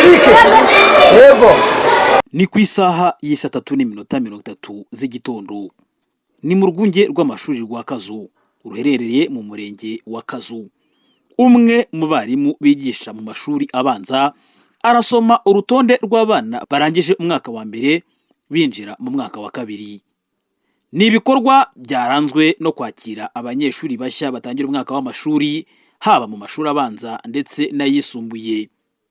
Yego. Ni ku isaha y'isa 3:30 z'igitondo. Ni mu rwunge rw'amashuri rwa Kazu ruherereye mu murenge wa Kazu. Umwe mu barimu bigisha mu mashuri abanza arasoma urutonde rw'abana barangije umwaka wa mbere binjira mu mwaka wa kabiri. Ni ibikorwa byaranzwe no kwakira abanyeshuri bashya batangira umwaka w'amashuri haba mu mashuri abanza ndetse n'ayisumbuye.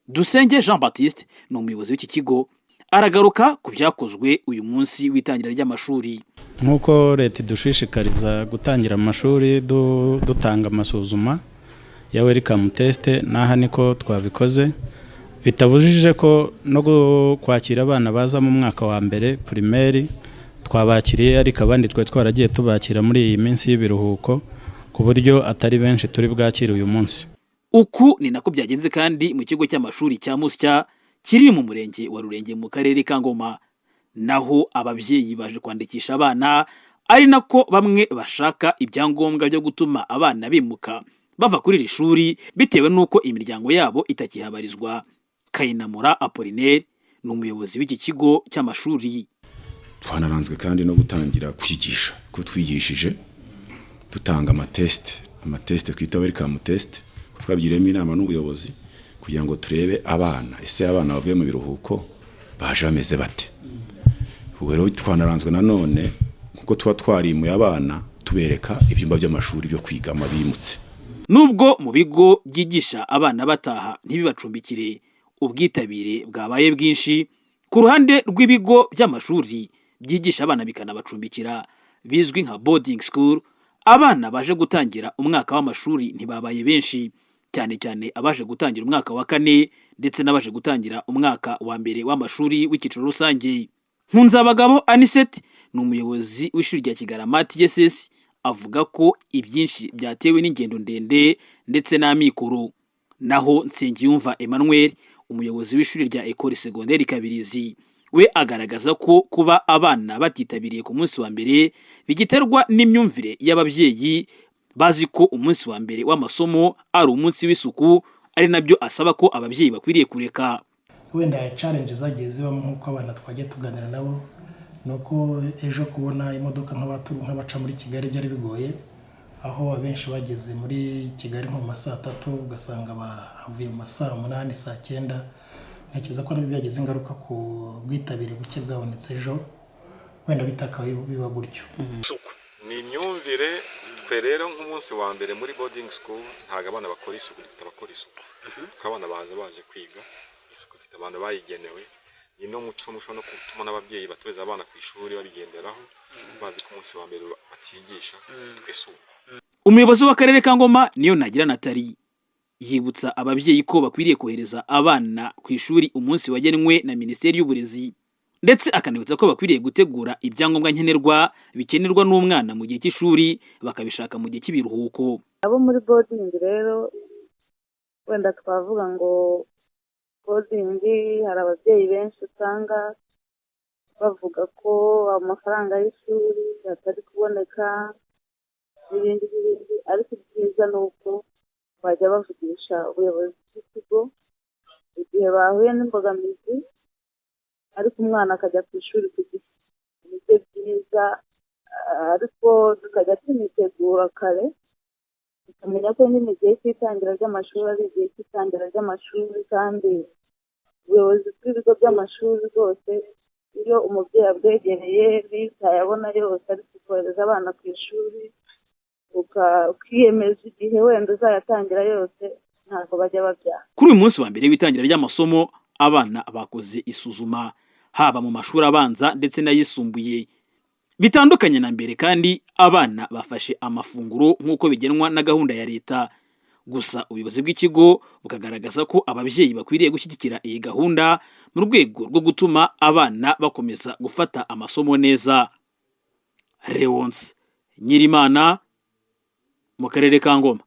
Dusenge Jean Baptiste ni umuyobozi w'iki kigo aragaruka ku byakozwe uyu munsi w'itangira ry'amashuri. Nk'uko leta idushishikariza gutangira amashuri dutanga amasuzuma ya welcome test, naha niko twabikoze, bitabujije ko no kwakira abana baza mu mwaka wa mbere primaire twabakiriye, ariko abandi twaragiye tubakira muri iyi minsi y'ibiruhuko ku buryo atari benshi turi bwakire uyu munsi. Uku ni nako byagenze kandi mu kigo cy'amashuri cya Musya kiri mu murenge wa Rurenge mu karere ka Ngoma, naho ababyeyi baje kwandikisha abana, ari nako bamwe bashaka ibyangombwa byo gutuma abana bimuka bava kuri iri shuri bitewe n'uko imiryango yabo itakihabarizwa. Kayinamura Apollinaire ni umuyobozi w'iki kigo cy'amashuri. Twanaranzwe kandi no gutangira kwigisha, ko twigishije dutanga amatest twita welcome test, twabigiremo inama n'ubuyobozi kugira ngo turebe abana, ese abana bavuye mu biruhuko baje bameze bate. Ubwo rero twanaranzwe nanone kuko tuba twarimuye abana tubereka ibyumba by'amashuri byo kwigamo bimutse. Nubwo mu bigo byigisha abana bataha ntibibacumbikire, ubwitabire bwabaye bwinshi ku ruhande rw'ibigo by'amashuri byigisha abana bikanabacumbikira bizwi nka boarding school. Abana baje gutangira umwaka w'amashuri ntibabaye benshi, cyane cyane abaje gutangira umwaka wa kane ndetse n'abaje gutangira umwaka wa mbere w'amashuri w'ikiciro rusange. Nkunzabagabo Anisette ni umuyobozi w'ishuri rya Kigarama TSS, avuga ko ibyinshi byatewe n'ingendo ndende ndetse n'amikoro. Naho Nsengiyumva Emmanuel umuyobozi w'ishuri rya Ecole Secondaire Kabirizi we agaragaza ko kuba abana batitabiriye ku munsi wa mbere bigiterwa n'imyumvire y'ababyeyi bazi ko umunsi wa mbere w'amasomo ari umunsi w'isuku, ari nabyo asaba ko ababyeyi bakwiriye kureka. Wenda challenge zagiye ziba nk'uko abana twagiye tuganira nabo, nuko ejo kubona imodoka nk'abaca muri Kigali byari bigoye, aho abenshi bageze muri Kigali nko mu saa 3 ugasanga bavuye mu saa 8 saa 9. Ntekereza ko nabyo byagize ingaruka ku bwitabire buke bwabonetse ejo, wenda bitakaye biba gutyo. Ni imyumvire twe rero nk'umunsi wa mbere muri boarding school ntago abana bakora isuku, dufite abakora isuku, kuko abana baje kwiga isuku ifite abantu bayigenewe. Ni no muco no gutuma n'ababyeyi batoza abana ku ishuri babigenderaho, bazi ko umunsi wa mbere batigisha tw'isuku. Umuyobozi w'akarere ka Ngoma niyo nagira Natali yibutsa ababyeyi ko bakwiriye kohereza abana ku ishuri umunsi wagenwe na Minisiteri y'Uburezi, ndetse akanibutsa ko bakwiriye gutegura ibyangombwa nkenerwa bikenerwa n'umwana mu gihe cy'ishuri bakabishaka mu gihe cy'ibiruhuko. Abo muri boarding rero wenda twavuga ngo boarding hari ababyeyi benshi usanga bavuga ko amafaranga y'ishuri atari kuboneka n'ibindi, ariko byiza ni uko bajya bavugisha ubuyobozi bw'ikigo igihe bahuye n'imbogamizi, ariko umwana akajya ku ishuri ku gihe. Nibyo byiza, ariko tukajya tunitegura kare tukamenya ko nyine igihe cy'itangira ry'amashuri ari igihe cy'itangira ry'amashuri, kandi ubuyobozi bw'ibigo by'amashuri rwose iyo umubyeyi abwegereye bitayabona yose ari kohereza abana ku ishuri ukiyemeza igihe wenda uzayatangira yose, ntabwo bajya babyaha. Kuri uyu munsi wa mbere w'itangira ry'amasomo abana bakoze isuzuma haba mu mashuri abanza ndetse n'ayisumbuye bitandukanye na mbere, kandi abana bafashe amafunguro nk'uko bigenwa na gahunda ya leta. Gusa ubuyobozi bw'ikigo bukagaragaza ko ababyeyi bakwiriye gushyigikira iyi gahunda mu rwego rwo gutuma abana bakomeza gufata amasomo neza. Leonce Nyirimana mu karere ka Ngoma.